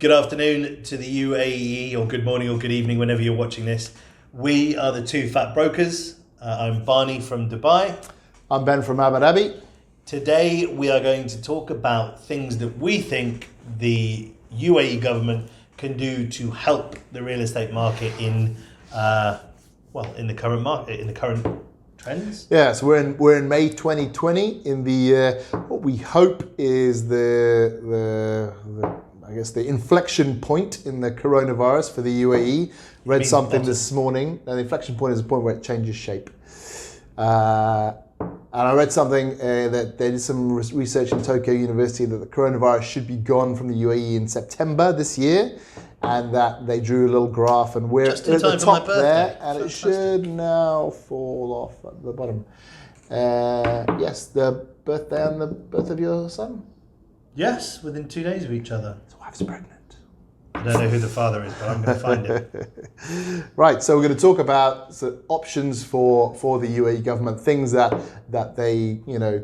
Good afternoon to the UAE, or good morning or good evening whenever you're watching this. We are the TwoFatBrokers. I'm Barney from Dubai. I'm Ben from Abu Dhabi. Today we are going to talk about things that we think the UAE government can do to help the real estate market in the current market, in the current trends. Yeah, so we're in May 2020 in the what we hope is the inflection point in the coronavirus for the UAE. Read something this morning. Now, the inflection point is the point where it changes shape. And I read something that they did some research in Tokyo University that the coronavirus should be gone from the UAE in September this year, and that they drew a little graph, and we're Just in at the time for my top birthday. there, and Fantastic. it should now fall off at the bottom. Yes, the birthday and the birth of your son. Yes, within 2 days of each other. His wife's pregnant. I don't know who the father is, but I'm going to find it. Right, so we're going to talk about options for the UAE government, things that they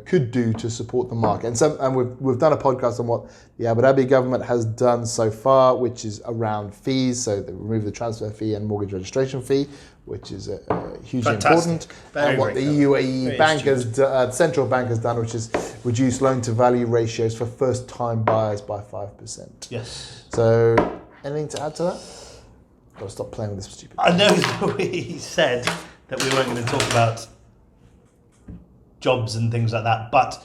could do to support the market, and we've done a podcast on what the Abu Dhabi government has done so far, which is around fees. So they removed the transfer fee and mortgage registration fee, which is hugely important. Very, and what very the clever. UAE Very central bank has done, which is reduce loan to value ratios for first time buyers by 5%. Yes. So, anything to add to that? Got to stop playing with this stupid. I know that we said that we weren't going to talk about jobs and things like that, but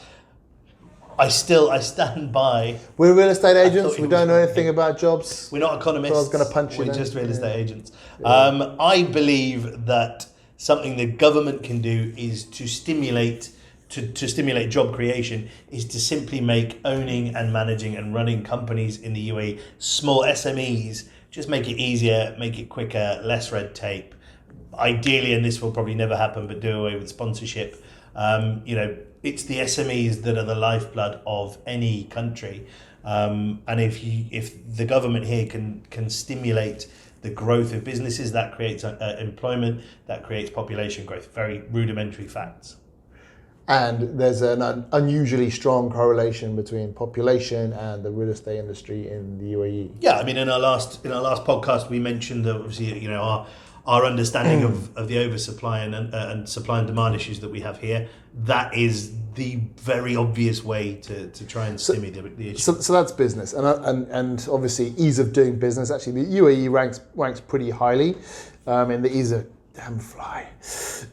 I stand by. We're real estate I agents. thought We it don't was- know anything about jobs. We're not economists. So I was going to punch you We're then. just real estate agents. Yeah. I believe that something the government can do is to stimulate job creation, is to simply make owning and managing and running companies in the UAE, small SMEs, just make it easier, make it quicker, less red tape. Ideally, and this will probably never happen, but do away with sponsorship. It's the SMEs that are the lifeblood of any country. And if the government here can stimulate the growth of businesses, that creates employment, that creates population growth. Very rudimentary facts. And there's an unusually strong correlation between population and the real estate industry in the UAE. Yeah, I mean, in our last podcast, we mentioned obviously our understanding of the oversupply and supply and demand issues that we have here. That is the very obvious way to try and stimulate the issue. So that's business, and obviously ease of doing business. Actually, the UAE ranks pretty highly in the ease of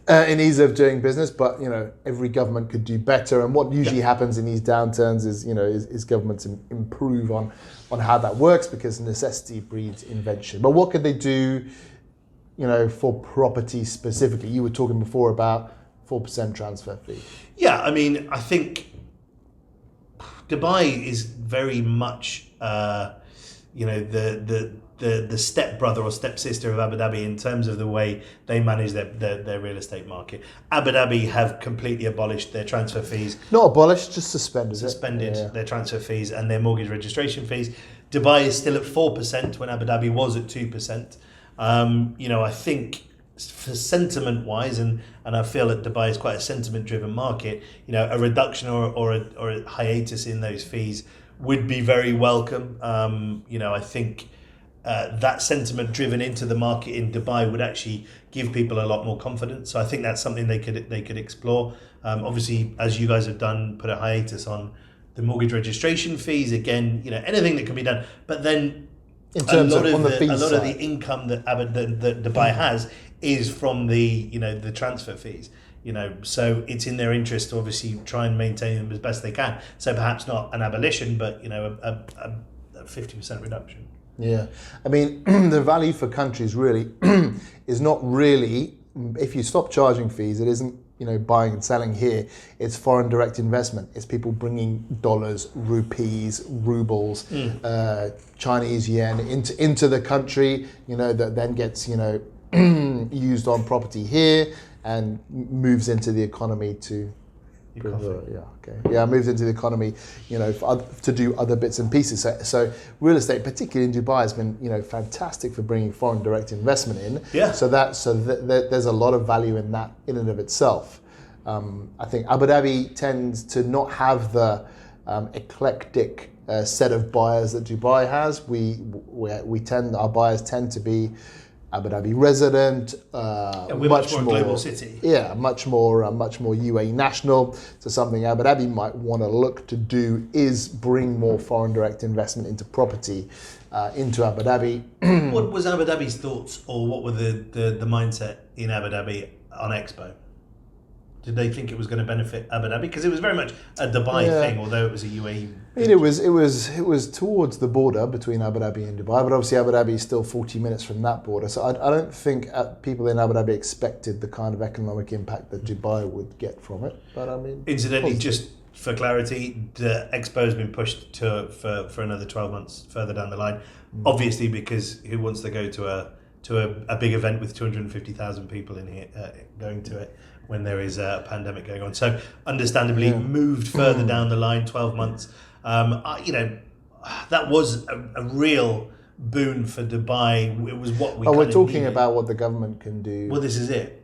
in ease of doing business. But every government could do better. And what usually happens in these downturns is governments improve on how that works, because necessity breeds invention. But what could they do? For property specifically, you were talking before about 4% transfer fee. Yeah, I mean, I think Dubai is very much, the stepbrother or stepsister of Abu Dhabi in terms of the way they manage their real estate market. Abu Dhabi have completely abolished their transfer fees. Not abolished, just suspended. Their transfer fees and their mortgage registration fees. Dubai is still at 4% when Abu Dhabi was at 2%. I think for sentiment-wise, and I feel that Dubai is quite a sentiment-driven market, a reduction or a hiatus in those fees would be very welcome. I think that sentiment driven into the market in Dubai would actually give people a lot more confidence. So I think that's something they could explore. Obviously, as you guys have done, put a hiatus on the mortgage registration fees. Again, anything that can be done. But then in terms of the income that Dubai has is from the transfer fees. So it's in their interest to obviously try and maintain them as best they can. So perhaps not an abolition, but a 50% reduction. Yeah, I mean, the value for countries really is not really, if you stop charging fees, it isn't buying and selling here. It's foreign direct investment. It's people bringing dollars, rupees, rubles, Chinese yen into the country. That then gets used on property here and moves into the economy to. Moves into the economy, to do other bits and pieces. So real estate, particularly in Dubai, has been, fantastic for bringing foreign direct investment in. Yeah. So there's a lot of value in that in and of itself. I think Abu Dhabi tends to not have the eclectic set of buyers that Dubai has. Our buyers tend to be Abu Dhabi resident. We're much more global city. Yeah, much more UAE national. So something Abu Dhabi might want to look to do is bring more foreign direct investment into property, into Abu Dhabi. What was Abu Dhabi's thoughts, or what were the mindset in Abu Dhabi on Expo? Did they think it was going to benefit Abu Dhabi? Because it was very much a Dubai thing, although it was a UAE. I mean, it was towards the border between Abu Dhabi and Dubai, but obviously Abu Dhabi is still 40 minutes from that border. So I don't think people in Abu Dhabi expected the kind of economic impact that Dubai would get from it. But I mean, incidentally, just for clarity, the Expo has been pushed for another 12 months further down the line. Obviously, because who wants to go to a big event with 250,000 people in here going to it when there is a pandemic going on? So understandably moved further down the line, 12 months. That was a real boon for Dubai. It was what we we're talking about what the government can do. Well, this is it.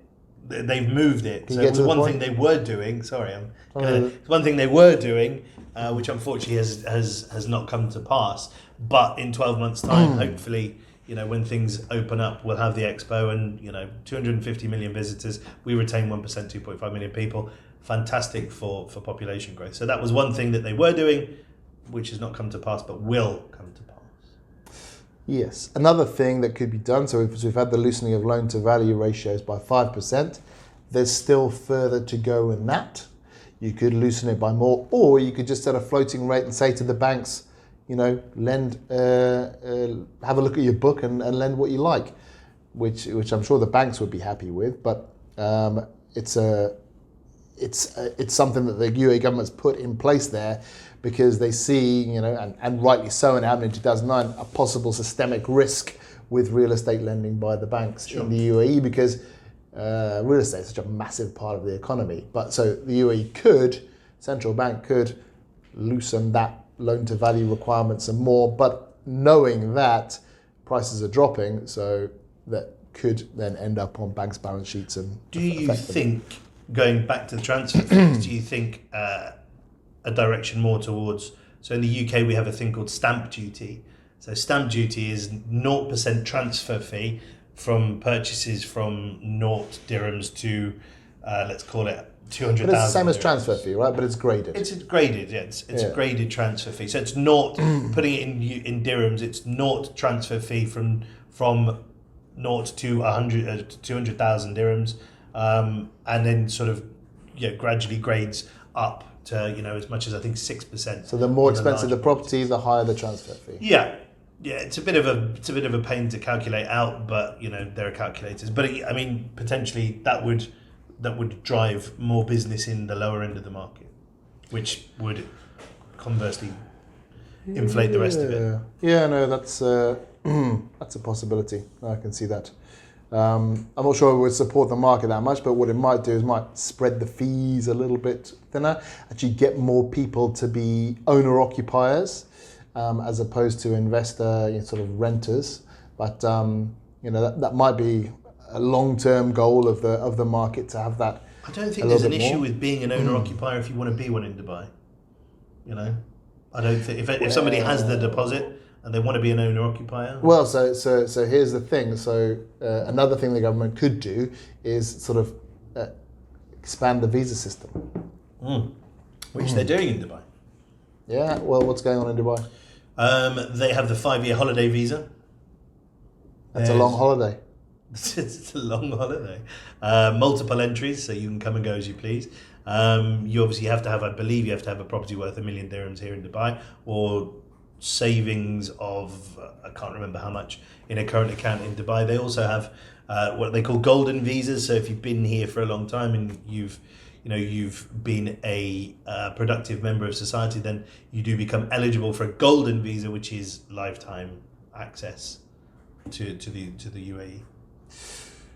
They've moved it. So it was one thing they were doing, one thing they were doing, which unfortunately has not come to pass. But in 12 months' time, hopefully, when things open up, we'll have the Expo and, 250 million visitors. We retain 1%, 2.5 million people. Fantastic for population growth. So that was one thing that they were doing, which has not come to pass, but will come to pass. Yes. Another thing that could be done, so we've had the loosening of loan to value ratios by 5%. There's still further to go in that. You could loosen it by more, or you could just set a floating rate and say to the banks, lend, have a look at your book and lend what you like, which I'm sure the banks would be happy with. But it's something that the UAE government's put in place there because they see, and rightly so, and it happened in 2009, a possible systemic risk with real estate lending by the banks in the UAE because real estate is such a massive part of the economy. But so the UAE central bank could loosen that loan to value requirements and more, but knowing that prices are dropping, so that could then end up on banks' balance sheets. And do you think, going back to the transfer fees, do you think a direction more towards, so in the UK we have a thing called stamp duty. So stamp duty is 0% transfer fee from purchases from 0 dirhams to, let's call it 200,000. But it's the same as transfer fee, right? But it's graded. It's graded, yeah. It's a graded transfer fee. So it's not, putting it in dirhams, it's 0 transfer fee from 0 to 100 to 200,000 dirhams, and then sort of gradually grades up to as much as I think 6%. So the more expensive the property, the higher the transfer fee. Yeah, it's a bit of a pain to calculate out, but there are calculators. But potentially that would drive more business in the lower end of the market, which would conversely inflate the rest of it. Yeah, no, that's a possibility. I can see that. I'm not sure it would support the market that much, but what it might do is might spread the fees a little bit thinner, actually get more people to be owner-occupiers as opposed to investor, sort of renters. But that might be a long-term goal of the market to have that. I don't think there's an issue with being an owner-occupier if you want to be one in Dubai. I don't think if somebody has the deposit and they want to be an owner-occupier. Well, so here's the thing. So another thing the government could do is sort of expand the visa system, which they're doing in Dubai. Yeah. Well, what's going on in Dubai? They have the 5-year holiday visa. That's a long holiday. It's a long holiday. Multiple entries, so you can come and go as you please. You obviously have to have, I believe you have to have a property worth 1 million dirhams here in Dubai, or savings of, I can't remember how much, in a current account in Dubai. They also have what they call golden visas. So if you've been here for a long time and you've been a productive member of society, then you do become eligible for a golden visa, which is lifetime access to the UAE.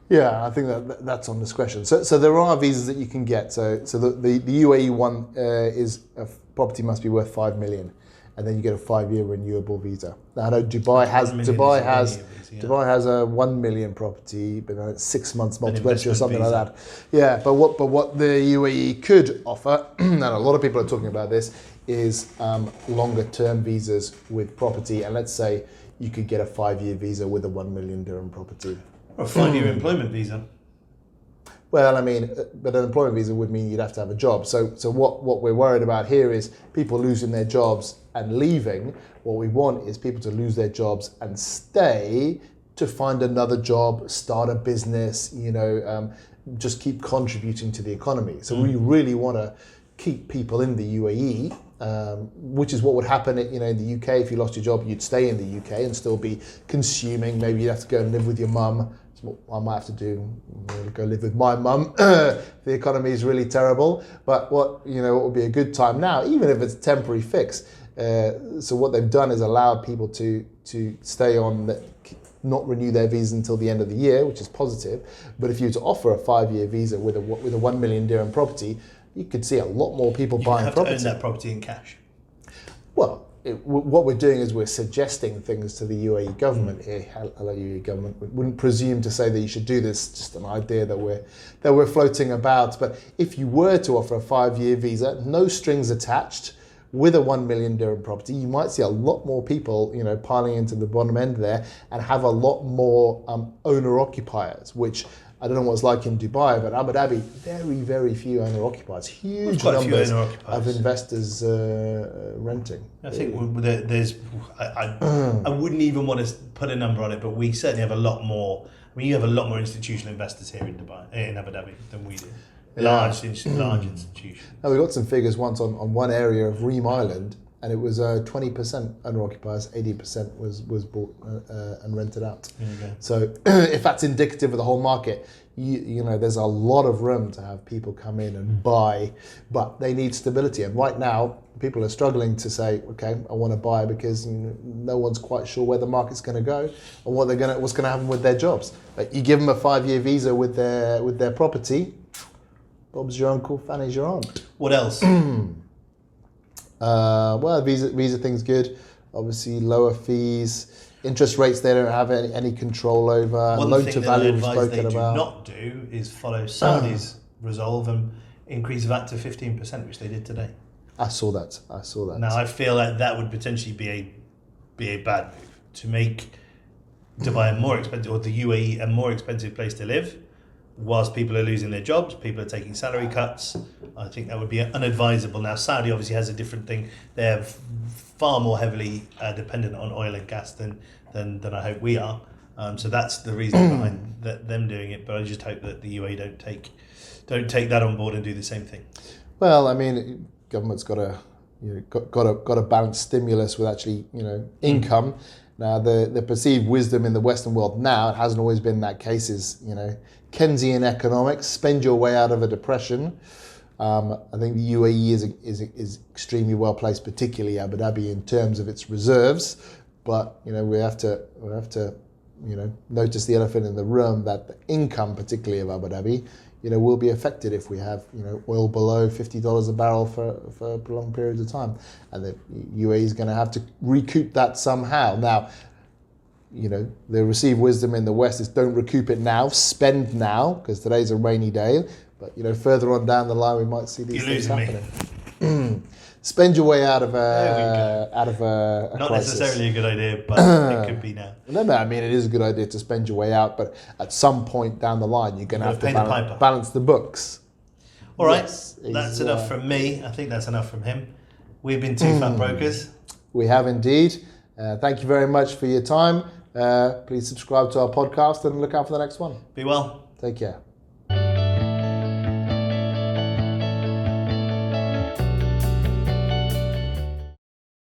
Yeah, I think that's on discretion. So there are visas that you can get. So the UAE one is a property must be worth 5 million, and then you get a 5-year renewable visa. Now I know Dubai has a 1 million property, but then it's 6 months multi-entry or something like that. Yeah, but what the UAE could offer, and a lot of people are talking about this, is longer term visas with property, and let's say you could get a 5-year visa with a 1 million dirham property. Or a 5-year employment visa. Well, I mean, but an employment visa would mean you'd have to have a job. So what we're worried about here is people losing their jobs and leaving. What we want is people to lose their jobs and stay to find another job, start a business, just keep contributing to the economy. So we really want to keep people in the UAE, which is what would happen in the UK. If you lost your job, you'd stay in the UK and still be consuming. Maybe you'd have to go and live with your mum. What I might have to do, go live with my mum. The economy is really terrible. But what would be a good time now, even if it's a temporary fix. So what they've done is allowed people to stay on, not renew their visa until the end of the year, which is positive. But if you were to offer a 5-year visa with a 1 million dirham property, you could see a lot more people buying property. You have to own that property in cash. Well, what we're doing is we're suggesting things to the UAE government here. Hello, UAE government. We wouldn't presume to say that you should do this. Just an idea that we're floating about. But if you were to offer a 5-year visa, no strings attached, with a 1 million dirham property, you might see a lot more people, piling into the bottom end there, and have a lot more owner occupiers, which I don't know what it's like in Dubai, but Abu Dhabi, very, very few owner-occupiers. Huge numbers of investors renting. I think there's... I wouldn't even want to put a number on it, but we certainly have a lot more... I mean, you have a lot more institutional investors here in Abu Dhabi than we do. Large institutions. Now, we got some figures once on one area of Reem Island, and it was 20% owner-occupiers, 80% was bought and rented out. Okay. So if that's indicative of the whole market, there's a lot of room to have people come in and buy, but they need stability. And right now, people are struggling to say, okay, I want to buy because no one's quite sure where the market's going to go and what's going to happen with their jobs. But you give them a 5-year visa with their property, Bob's your uncle, Fanny's your aunt. What else? Visa thing's good. Obviously, lower fees, interest rates they don't have any control over. Loan to value we've spoken about. What they do not do is follow Saudi's resolve and increase VAT to 15%, which they did today. I saw that. Now I feel like that would potentially be a bad move to make Dubai more expensive, or the UAE a more expensive place to live. Whilst people are losing their jobs, people are taking salary cuts. I think that would be unadvisable. Now, Saudi obviously has a different thing. They're far more heavily dependent on oil and gas than I hope we are. So that's the reason behind them doing it. But I just hope that the UAE don't take that on board and do the same thing. Well, I mean, government's got a balanced stimulus with actually income. Now, the perceived wisdom in the Western world now, it hasn't always been that case, is Keynesian economics, spend your way out of a depression. I think the UAE is extremely well placed, particularly Abu Dhabi, in terms of its reserves. But we have to notice the elephant in the room, that the income, particularly of Abu Dhabi, will be affected if we have oil below $50 a barrel for prolonged periods of time, and the UAE is going to have to recoup that somehow. Now, the received wisdom in the West is don't recoup it now, spend now, because today's a rainy day. But further on down the line, we might see these things happening. Spend your way out of a Not crisis. Necessarily a good idea, but it could be now. No, I mean, it is a good idea to spend your way out, but at some point down the line, you're going to have to balance the books. All right, that's enough from me. I think that's enough from him. We've been TwoFatBrokers. We have indeed. Thank you very much for your time. Please subscribe to our podcast and look out for the next one. Be well. Take care.